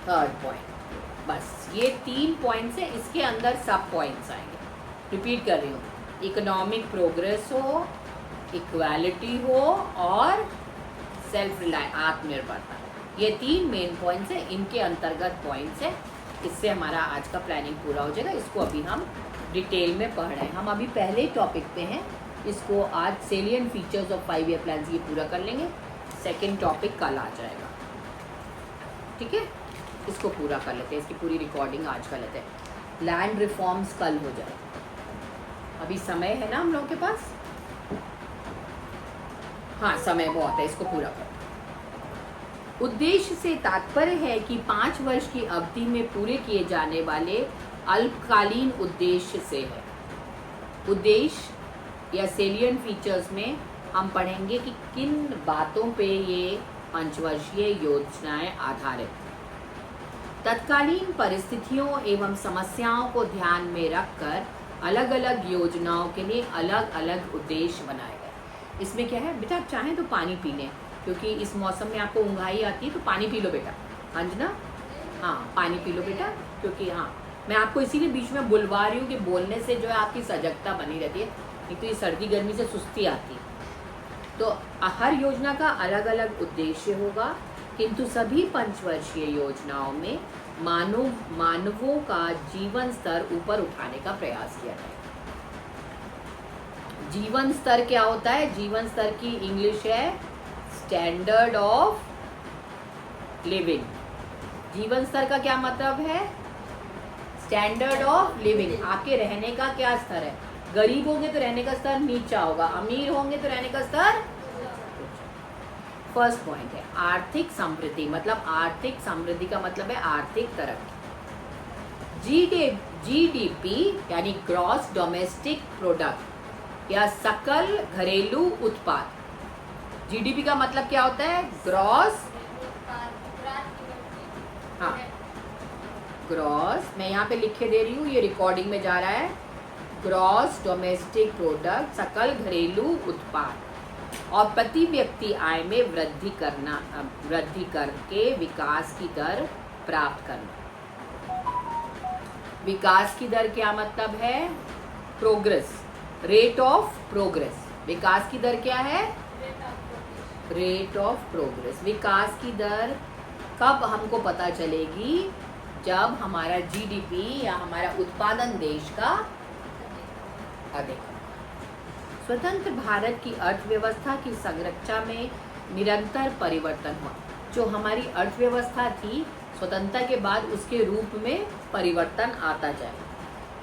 Third point. बस ये 3 पॉइंट्स है, इसके अंदर सब पॉइंट्स आएंगे। रिपीट कर रही हूँ, इकोनॉमिक प्रोग्रेस हो, इक्वालिटी हो और सेल्फ रिलायंस, आत्मनिर्भरता। ये 3 मेन पॉइंट्स हैं, इनके अंतर्गत पॉइंट्स हैं। इससे हमारा आज का प्लानिंग पूरा हो जाएगा। इसको अभी हम डिटेल में पढ़ रहे हैं। हम अभी पहले टॉपिक पे हैं, इसको आज salient features of 5 year plan ये पूरा कर लेंगे। सेकेंड टॉपिक कल आ जाएगा, ठीक है? इसको पूरा कर लेते हैं, इसकी पूरी रिकॉर्डिंग आज कर लेते हैं। लैंड रिफॉर्म्स कल हो जाए, अभी समय है ना हम लोगों के पास? हाँ, समय बहुत है, इसको पूरा कर। उद्देश्य से तात्पर्य है कि 5 वर्ष की अवधि में पूरे किए जाने वाले अल्पकालीन उद्देश्य से है। उद्देश्य या सेलिएंट फीचर्स में हम पढ़ेंगे कि किन बातों पे ये पंचवर्षीय योजनाएं आधारित। तत्कालीन परिस्थितियों एवं समस्याओं को ध्यान में रखकर अलग अलग योजनाओं के लिए अलग अलग उद्देश्य बनाए गए। इसमें क्या है बेटा, आप चाहें तो पानी पी लें, क्योंकि इस मौसम में आपको ऊँघाई आती है, तो पानी पी लो बेटा। अंजना, हाँ पानी पी लो बेटा, क्योंकि हाँ मैं आपको इसीलिए बीच में बुलवा रही हूँ कि बोलने से जो है आपकी सजगता बनी रहती है, नहीं तो ये सर्दी गर्मी से सुस्ती आती है। तो हर योजना का अलग अलग उद्देश्य होगा, किंतु सभी पंचवर्षीय योजनाओं में मानवों का जीवन स्तर ऊपर उठाने का प्रयास किया जाए। जीवन स्तर क्या होता है? जीवन स्तर की इंग्लिश है स्टैंडर्ड ऑफ लिविंग। जीवन स्तर का क्या मतलब है? Standard of living. आपके रहने का क्या स्तर है? गरीब होंगे तो रहने का स्तर नीचा होगा, अमीर होंगे तो रहने का स्तर। फर्स्ट पॉइंट है आर्थिक समृद्धि, मतलब आर्थिक समृद्धि का मतलब है आर्थिक तरक्की। जीडीपी यानी ग्रॉस डोमेस्टिक प्रोडक्ट या सकल घरेलू उत्पाद। जीडीपी का मतलब क्या होता है? ग्रॉस, हाँ ग्रॉस, मैं यहाँ पे लिख के दे रही हूँ, ये रिकॉर्डिंग में जा रहा है। ग्रॉस डोमेस्टिक प्रोडक्ट, सकल घरेलू उत्पाद और प्रति व्यक्ति आय में वृद्धि करके विकास की दर प्राप्त करना। विकास की दर क्या मतलब है? Progress, rate of progress. विकास की दर क्या है? Rate of progress. विकास की दर कब हमको पता चलेगी? जब हमारा जीडीपी या हमारा उत्पादन देश का अधिक। स्वतंत्र भारत की अर्थव्यवस्था की संरचना में निरंतर परिवर्तन हुआ। जो हमारी अर्थव्यवस्था थी स्वतंत्रता के बाद, उसके रूप में परिवर्तन आता जाए।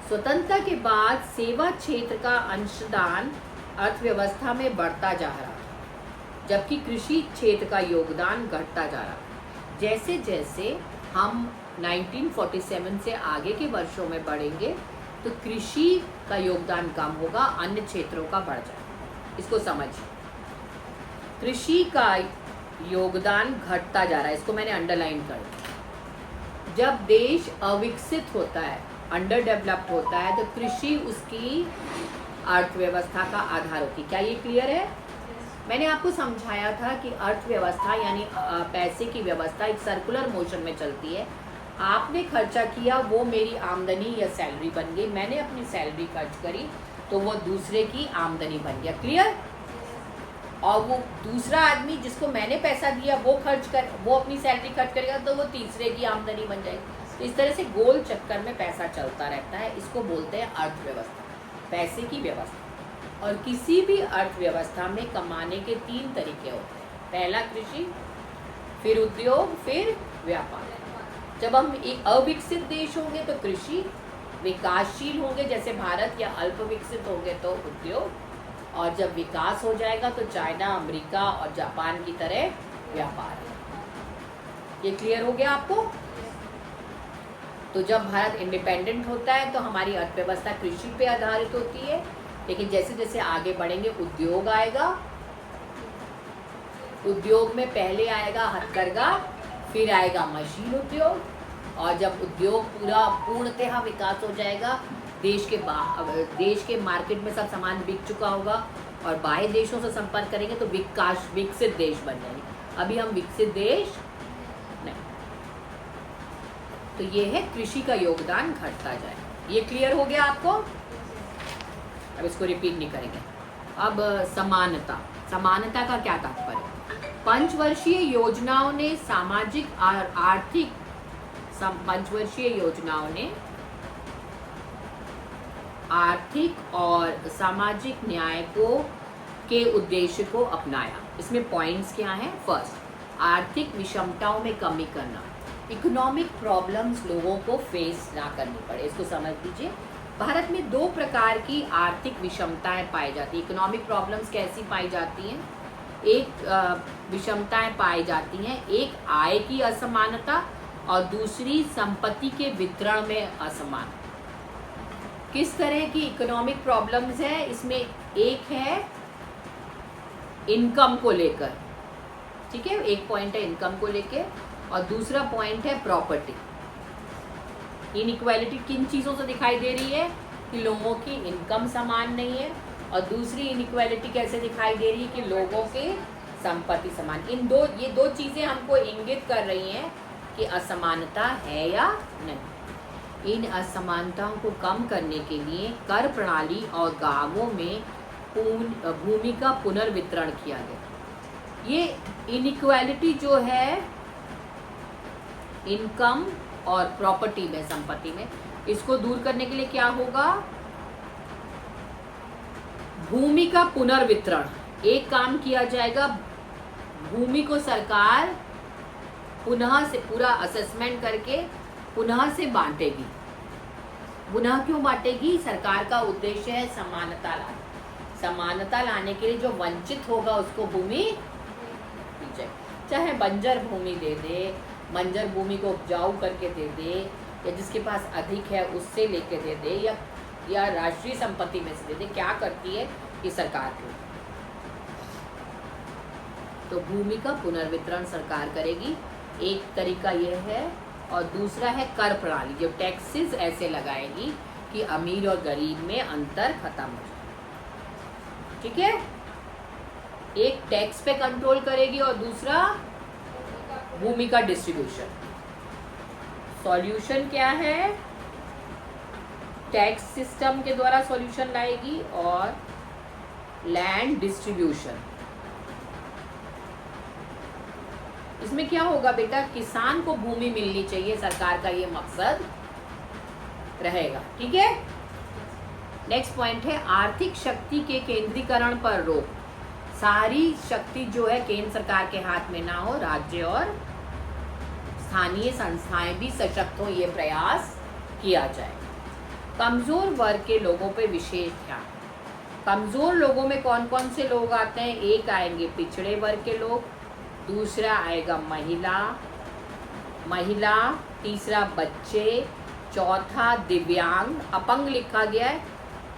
स्वतंत्रता के बाद सेवा क्षेत्र का अंशदान अर्थव्यवस्था में बढ़ता जा रहा, जबकि कृषि क्षेत्र का योगदान घटता जा रहा। जैसे जैसे हम 1947 से आगे के वर्षों में बढ़ेंगे तो कृषि का योगदान कम होगा, अन्य क्षेत्रों का बढ़ जाएगा। इसको समझिए, कृषि का योगदान घटता जा रहा है, इसको मैंने अंडरलाइन कर दिया। जब देश अविकसित होता है, अंडर डेवलप्ड होता है, तो कृषि उसकी अर्थव्यवस्था का आधार होती है। क्या ये क्लियर है? मैंने आपको समझाया था कि अर्थव्यवस्था यानी पैसे की व्यवस्था एक सर्कुलर मोशन में चलती है। आपने खर्चा किया, वो मेरी आमदनी या सैलरी बन गई। मैंने अपनी सैलरी खर्च करी तो वो दूसरे की आमदनी बन गया। क्लियर? और वो दूसरा आदमी जिसको मैंने पैसा दिया वो अपनी सैलरी खर्च करेगा तो वो तीसरे की आमदनी बन जाएगी। तो इस तरह से गोल चक्कर में पैसा चलता रहता है। इसको बोलते हैं अर्थव्यवस्था, पैसे की व्यवस्था। और किसी भी अर्थव्यवस्था में कमाने के 3 तरीके होते हैं। पहला कृषि, फिर उद्योग, फिर व्यापार। जब हम एक अविकसित देश होंगे तो कृषि, विकासशील होंगे जैसे भारत या अल्प विकसित होंगे तो उद्योग, और जब विकास हो जाएगा तो चाइना, अमेरिका और जापान की तरह व्यापार है। ये क्लियर हो गया आपको? तो जब भारत इंडिपेंडेंट होता है तो हमारी अर्थव्यवस्था कृषि पे आधारित होती है, लेकिन जैसे जैसे आगे बढ़ेंगे उद्योग आएगा। उद्योग में पहले आएगा हथकरघा, फिर आएगा मशीन उद्योग, और जब उद्योग पूर्णतः विकास हो जाएगा, देश के मार्केट में सब सामान बिक चुका होगा और बाह्य देशों से संपर्क करेंगे तो विकसित देश बन जाएंगे। अभी हम विकसित देश नहीं। तो ये है कृषि का योगदान घटता जाए। ये क्लियर हो गया आपको? अब इसको रिपीट नहीं करेंगे। अब समानता का क्या तात्पर्य? पंचवर्षीय योजनाओं ने आर्थिक और सामाजिक न्याय के उद्देश्य को अपनाया। इसमें पॉइंट्स क्या हैं? फर्स्ट, आर्थिक विषमताओं में कमी करना, इकोनॉमिक प्रॉब्लम्स लोगों को फेस ना करनी पड़े। इसको समझ लीजिए। भारत में 2 प्रकार की आर्थिक विषमताएं पाई जाती हैं। इकोनॉमिक प्रॉब्लम्स कैसी पाई जाती हैं? एक विषमताएं पाई जाती हैं, एक आय की असमानता और दूसरी संपत्ति के वितरण में असमानता। किस तरह की इकोनॉमिक प्रॉब्लम्स है? इसमें एक है इनकम को लेकर, ठीक है, एक पॉइंट है इनकम को लेकर, और दूसरा पॉइंट है प्रॉपर्टी। इनइक्वालिटी किन चीज़ों से दिखाई दे रही है? कि लोगों की इनकम समान नहीं है, और दूसरी इनइक्वालिटी कैसे दिखाई दे रही है? कि लोगों की संपत्ति समान। ये दो चीज़ें हमको इंगित कर रही हैं कि असमानता है या नहीं। इन असमानताओं को कम करने के लिए कर प्रणाली और गांवों में भूमि का पुनर्वितरण किया गया। ये इनइक्वालिटी जो है इनकम और प्रॉपर्टी में, संपत्ति में, इसको दूर करने के लिए क्या होगा? भूमि का पुनर्वितरण। एक काम किया जाएगा, भूमि को सरकार पुनः से पूरा असेसमेंट करके पुनः से बांटेगी। पुनः क्यों बांटेगी? सरकार का उद्देश्य है समानता लाना। समानता लाने के लिए जो वंचित होगा उसको भूमि दी जाए, चाहे बंजर भूमि दे दे, बंजर भूमि को उपजाऊ करके दे दे, या जिसके पास अधिक है उससे लेके दे दे, या राष्ट्रीय संपत्ति में से दे दे। क्या करती है कि सरकार को, तो भूमि का पुनर्वितरण सरकार करेगी। एक तरीका यह है, और दूसरा है कर प्रणाली, जो टैक्सेस ऐसे लगाएगी कि अमीर और गरीब में अंतर खत्म हो जाए। ठीक है, एक टैक्स पे कंट्रोल करेगी और दूसरा भूमि का डिस्ट्रीब्यूशन। सॉल्यूशन क्या है? टैक्स सिस्टम के द्वारा सॉल्यूशन लाएगी और लैंड डिस्ट्रीब्यूशन। इसमें क्या होगा बेटा? किसान को भूमि मिलनी चाहिए, सरकार का ये मकसद रहेगा। ठीक है, नेक्स्ट पॉइंट है आर्थिक शक्ति के केंद्रीकरण पर रोक। सारी शक्ति जो है केंद्र सरकार के हाथ में ना हो, राज्य और स्थानीय संस्थाएं भी सशक्त हो, ये प्रयास किया जाए। कमजोर वर्ग के लोगों पे विशेष ध्यान। कमजोर लोगों में कौन कौन से लोग आते हैं? एक आएंगे पिछड़े वर्ग के लोग, दूसरा आएगा महिला, तीसरा बच्चे, चौथा दिव्यांग। अपंग लिखा गया है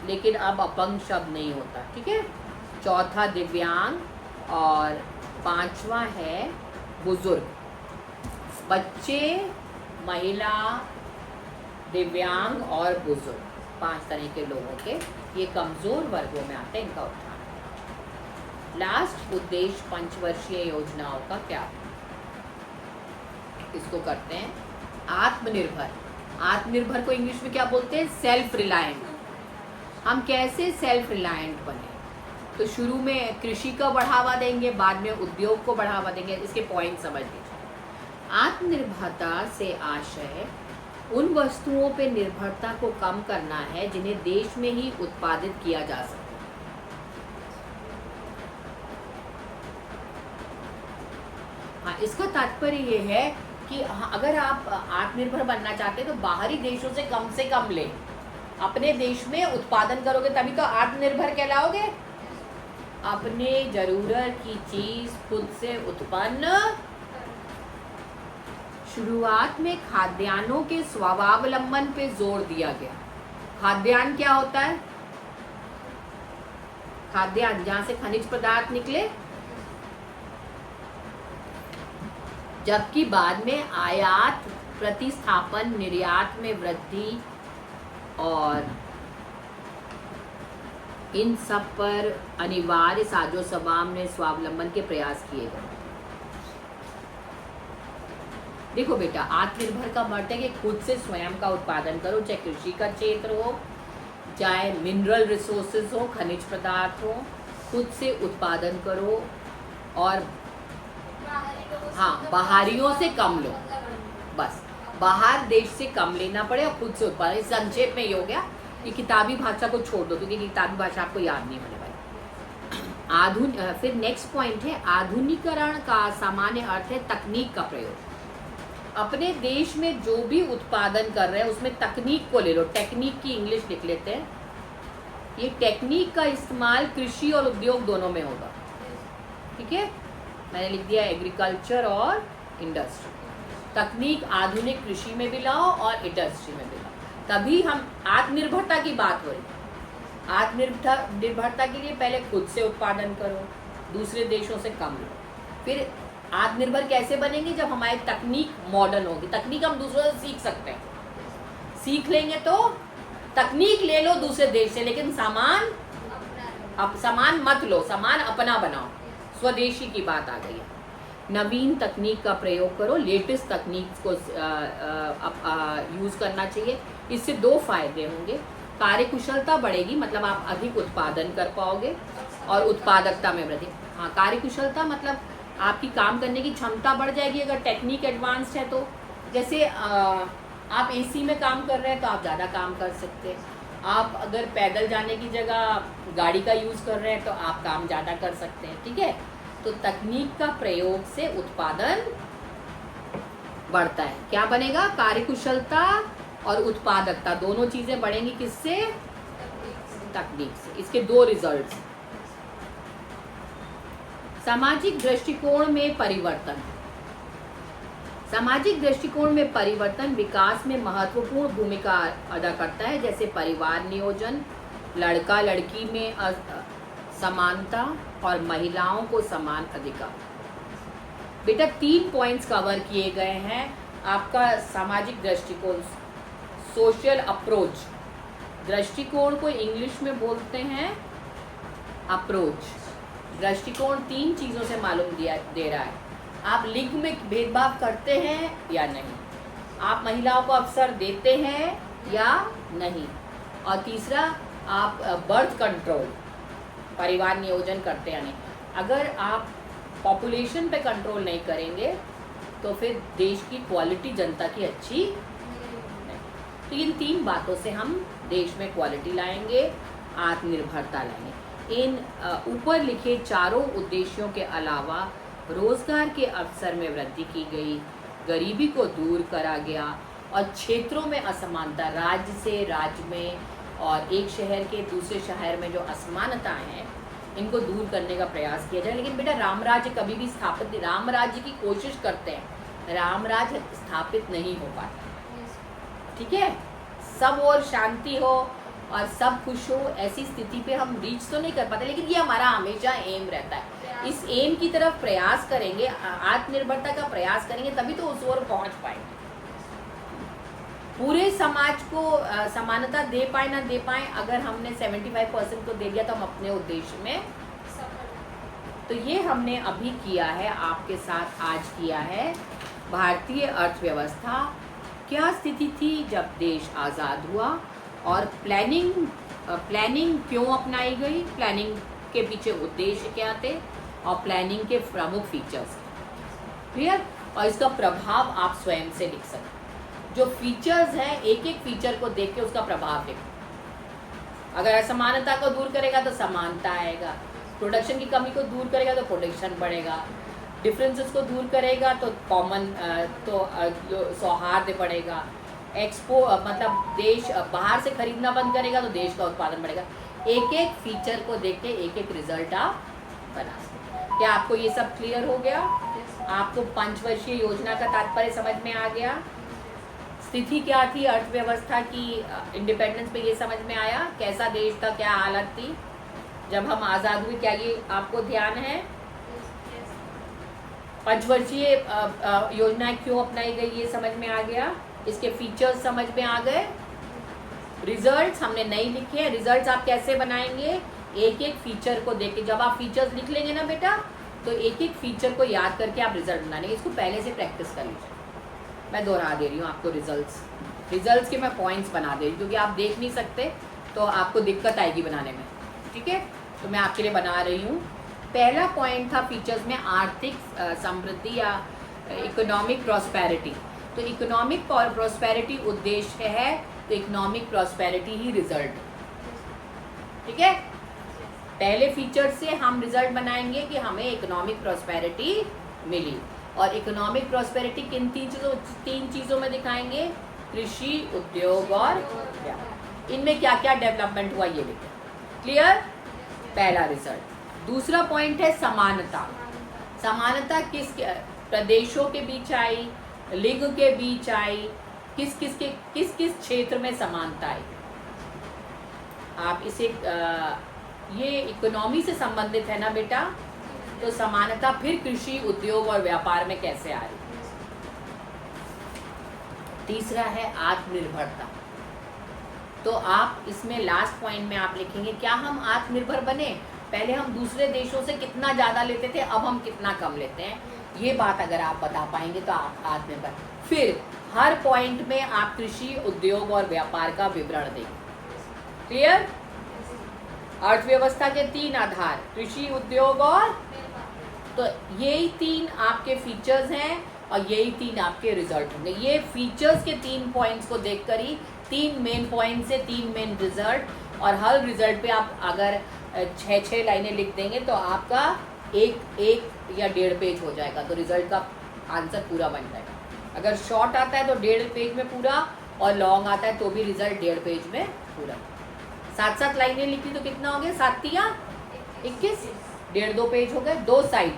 लेकिन अब अपंग शब्द नहीं होता। ठीक है, चौथा दिव्यांग और पांचवा है बुजुर्ग। बच्चे, महिला, दिव्यांग और बुजुर्ग, 5 तरह के लोगों के ये कमजोर वर्गों में आते हैं, इनका उत्थान। लास्ट उद्देश्य पंचवर्षीय योजनाओं का क्या? इसको करते हैं आत्मनिर्भर। आत्मनिर्भर को इंग्लिश में क्या बोलते हैं? Self reliant. हम कैसे सेल्फ रिलायंट बने? तो शुरू में कृषि को बढ़ावा देंगे, बाद में उद्योग को बढ़ावा देंगे। इसके पॉइंट समझ लीजिए। आत्मनिर्भरता से आशय उन वस्तुओं पे निर्भरता को कम करना है जिन्हें देश में ही उत्पादित किया जा सके। हाँ, इसका तात्पर्य ये है कि अगर आप आत्मनिर्भर बनना चाहते हैं तो बाहरी देशों से कम लें, अपने देश में उत्पादन करोगे तभी तो आत्मनिर्भर कहलाओगे। अपने जरूरत की चीज खुद से उत्पन्न। शुरुआत में खाद्यान्नों के स्वावलंबन पे जोर दिया गया। खाद्यान्न क्या होता है? खाद्यान्न जहां से खनिज पदार्थ निकले, जबकि बाद में आयात, प्रतिस्थापन, निर्यात में वृद्धि और इन सब पर अनिवार्य साजो सामान में स्वावलंबन के प्रयास किए गए। देखो बेटा, आत्मनिर्भर का मतलब है कि खुद से स्वयं का उत्पादन करो, चाहे कृषि का क्षेत्र हो, चाहे मिनरल रिसोर्सेज हो, खनिज पदार्थ हो, खुद से उत्पादन करो और हाँ, बाहरियों से कम लो। बस बाहर देश से कम लेना पड़े और खुद से उत्पादन। संक्षेप में ये हो गया। ये किताबी भाषा को छोड़ दो क्योंकि किताबी भाषा आपको याद नहीं होने वाली। फिर नेक्स्ट पॉइंट है आधुनिकीकरण का सामान्य अर्थ है तकनीक का प्रयोग। अपने देश में जो भी उत्पादन कर रहे हैं उसमें तकनीक को ले लो। टेक्निक की इंग्लिश लिख लेते हैं। ये टेक्निक का इस्तेमाल कृषि और उद्योग दोनों में होगा। ठीक है, मैंने लिख दिया एग्रीकल्चर और इंडस्ट्री। तकनीक आधुनिक कृषि में भी लाओ और इंडस्ट्री में भी लाओ, तभी हम आत्मनिर्भरता की बात हो रही। आत्मनिर्भरता के लिए पहले खुद से उत्पादन करो, दूसरे देशों से कम लो। फिर आत्मनिर्भर कैसे बनेंगे? जब हमारी तकनीक मॉडर्न होगी। तकनीक हम दूसरों से सीख सकते हैं। सीख लेंगे तो तकनीक ले लो दूसरे देश से, लेकिन सामान मत लो, सामान अपना बनाओ। स्वदेशी की बात आ गई है। नवीन तकनीक का प्रयोग करो, लेटेस्ट तकनीक को यूज करना चाहिए। इससे दो फायदे होंगे। कार्यकुशलता बढ़ेगी, मतलब आप अधिक उत्पादन कर पाओगे, और उत्पादकता में वृद्धि। हाँ, कार्यकुशलता मतलब आपकी काम करने की क्षमता बढ़ जाएगी अगर टेक्निक एडवांस्ड है तो। जैसे आप एसी में काम कर रहे हैं तो आप ज़्यादा काम कर सकते हैं। आप अगर पैदल जाने की जगह गाड़ी का यूज़ कर रहे हैं तो आप काम ज़्यादा कर सकते हैं। ठीक है, तो तकनीक का प्रयोग से उत्पादन बढ़ता है। क्या बनेगा? कार्यकुशलता और उत्पादकता दोनों चीजें बढ़ेंगी। किससे? तकनीक से। इसके दो रिजल्ट्स। सामाजिक दृष्टिकोण में परिवर्तन। सामाजिक दृष्टिकोण में परिवर्तन विकास में महत्वपूर्ण भूमिका अदा करता है, जैसे परिवार नियोजन, लड़का लड़की में समानता और महिलाओं को समान अधिकार। बेटा 3 पॉइंट्स कवर किए गए हैं। आपका सामाजिक दृष्टिकोण, सोशल अप्रोच। दृष्टिकोण को इंग्लिश में बोलते हैं अप्रोच। दृष्टिकोण 3 चीज़ों से मालूम दे रहा है। आप लिंग में भेदभाव करते हैं या नहीं, आप महिलाओं को अवसर देते हैं या नहीं, और तीसरा आप बर्थ कंट्रोल, परिवार नियोजन करते हैं या नहीं। अगर आप पॉपुलेशन पे कंट्रोल नहीं करेंगे तो फिर देश की क्वालिटी जनता की अच्छी नहीं। तो इन 3 बातों से हम देश में क्वालिटी लाएंगे, आत्मनिर्भरता लाएंगे। इन ऊपर लिखे चारों उद्देश्यों के अलावा रोजगार के अवसर में वृद्धि की गई, गरीबी को दूर करा गया और क्षेत्रों में असमानता, राज्य से राज्य में और एक शहर के दूसरे शहर में जो असमानताएं हैं इनको दूर करने का प्रयास किया जाए। लेकिन बेटा राम राज्य कभी भी स्थापित नहीं, राम राज्य की कोशिश करते हैं, राम राज्य स्थापित नहीं हो पाता। ठीक है, सब और शांति हो और सब खुश हो, ऐसी स्थिति पे हम रीच तो नहीं कर पाते, लेकिन ये हमारा हमेशा एम रहता है। इस एम की तरफ प्रयास करेंगे, आत्मनिर्भरता का प्रयास करेंगे, तभी तो उस ओर पहुंच पाएंगे। पूरे समाज को समानता दे पाए ना दे पाए, अगर हमने 75% को दे दिया तो हम अपने उद्देश्य में। तो ये हमने अभी किया है, आपके साथ आज किया है। भारतीय अर्थव्यवस्था क्या स्थिति थी जब देश आज़ाद हुआ, और प्लानिंग क्यों अपनाई गई, प्लानिंग के पीछे उद्देश्य क्या थे, और प्लानिंग के प्रमुख फीचर्स। क्लियर? और इसका प्रभाव आप स्वयं से लिख सकते। जो फीचर्स हैं, एक एक फीचर को देख के उसका प्रभाव लिखो। अगर असमानता को दूर करेगा तो समानता आएगा, प्रोडक्शन की कमी को दूर करेगा तो प्रोडक्शन बढ़ेगा, डिफरेंसेस को दूर करेगा तो कॉमन सौहार्द बढ़ेगा, मतलब देश बाहर से खरीदना बंद करेगा तो देश का उत्पादन बढ़ेगा। एक एक फीचर को देख के एक एक रिजल्ट आप बना सकते। क्या आपको ये सब क्लियर हो गया? आपको पंचवर्षीय योजना का तात्पर्य समझ में आ गया? स्थिति क्या थी अर्थव्यवस्था की इंडिपेंडेंस पे, ये समझ में आया? कैसा देश था, क्या हालत थी जब हम आज़ाद हुए, क्या ये आपको ध्यान है? पंचवर्षीय योजनाएं क्यों अपनाई गई ये समझ में आ गया? इसके फीचर्स समझ में आ गए? रिजल्ट्स हमने नहीं लिखे हैं। रिजल्ट्स आप कैसे बनाएंगे? एक एक फीचर को देख के, जब आप फीचर्स लिख लेंगे ना बेटा, तो एक एक फीचर को याद करके आप रिजल्ट बनाने, इसको पहले से प्रैक्टिस कर लीजिए। मैं दोहरा दे रही हूँ आपको रिजल्ट्स के मैं पॉइंट्स बना दे रही हूँ, क्योंकि आप देख नहीं सकते तो आपको दिक्कत आएगी बनाने में, ठीक है? तो मैं आपके लिए बना रही हूँ। पहला पॉइंट था फीचर्स में आर्थिक समृद्धि या इकोनॉमिक प्रॉस्पेरिटी। तो इकोनॉमिक प्रॉस्पेरिटी उद्देश्य है, तो इकोनॉमिक प्रॉस्पेरिटी ही रिजल्ट, ठीक है? पहले फीचर से हम रिजल्ट बनाएंगे कि हमें इकोनॉमिक प्रॉस्पेरिटी मिली। और इकोनॉमिक प्रॉस्पेरिटी किन तीन चीज़ों में दिखाएंगे? कृषि, उद्योग और व्यापार। इनमें क्या क्या डेवलपमेंट हुआ ये लिखें। क्लियर? पहला रिजल्ट। दूसरा पॉइंट है समानता। समानता किस प्रदेशों के बीच आई, लिंग के बीच आई, किस किस क्षेत्र में समानता आई? आप इसे ये इकोनॉमी से संबंधित है ना बेटा, तो समानता फिर कृषि, उद्योग और व्यापार में कैसे आ रही? तीसरा है आत्मनिर्भरता। तो आप इसमें लास्ट पॉइंट में आप लिखेंगे क्या हम आत्मनिर्भर बने? पहले हम दूसरे देशों से कितना ज़्यादा लेते थे, अब हम कितना कम लेते हैं, ये बात अगर आप बता पाएंगे तो आप आत्मनिर्भर। फिर हर पॉइंट में आप कृषि, उद्योग और व्यापार का विवरण देंगे। क्लियर? अर्थव्यवस्था के तीन आधार, कृषि, उद्योग और, तो यही तीन आपके फीचर्स हैं और यही तीन आपके रिजल्ट होंगे। ये फीचर्स के 3 पॉइंट्स को देखकर ही 3 मेन पॉइंट से 3 मेन रिजल्ट, और हर रिजल्ट पे आप अगर 6 लाइनें लिख देंगे तो आपका एक या 1.5 पेज हो जाएगा, तो रिजल्ट का आंसर पूरा बन जाएगा। अगर शॉर्ट आता है तो 1.5 पेज में पूरा, और लॉन्ग आता है तो भी रिजल्ट 1.5 पेज में पूरा। 7 लाइनें लिखी तो कितना हो गया? 7 या 21, 1.5-2 पेज हो गए, 2 साइड।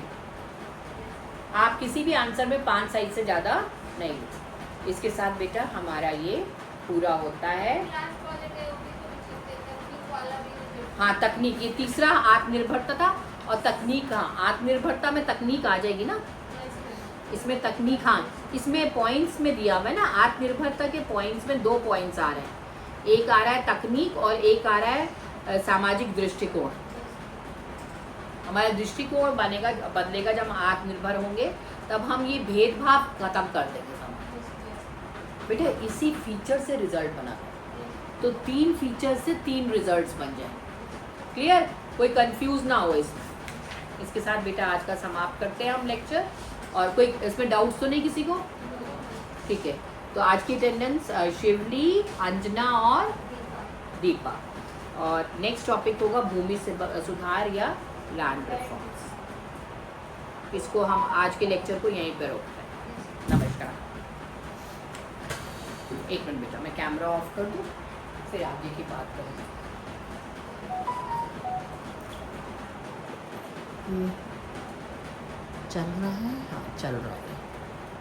आप किसी भी आंसर में 5 साइड से ज़्यादा नहीं लिख। इसके साथ बेटा हमारा ये पूरा होता है। हाँ, तकनीक, ये तीसरा आत्मनिर्भरता था। और तकनीक, हाँ, आत्मनिर्भरता में तकनीक आ जाएगी ना इसमें, तकनीक, हाँ, इसमें पॉइंट्स में दिया हुआ है ना, आत्मनिर्भरता के पॉइंट्स में 2 पॉइंट्स आ रहे हैं। एक आ रहा है तकनीक और एक आ रहा है सामाजिक दृष्टिकोण। हमारा दृष्टिकोण बदलेगा जब हम आत्मनिर्भर होंगे, तब हम ये भेदभाव खत्म कर देंगे समाज। बेटा इसी फीचर से रिजल्ट बना, तो 3 फीचर से 3 रिजल्ट्स बन जाए। क्लियर? कोई कंफ्यूज ना हो इसमें। इसके साथ बेटा आज का समाप्त करते हैं हम लेक्चर। और कोई इसमें डाउट्स तो नहीं किसी को? ठीक है, तो आज की अटेंडेंस शिवली, अंजना और दीपा। और नेक्स्ट टॉपिक होगा भूमि सुधार या लैंड रिफॉर्म्स। इसको हम आज के लेक्चर को यहीं पर रोकते हैं। नमस्कार। एक मिनट बेटा, मैं कैमरा ऑफ कर दूँ, फिर आगे की बात करेंगे। चल रहा है? हाँ, चल रहा है।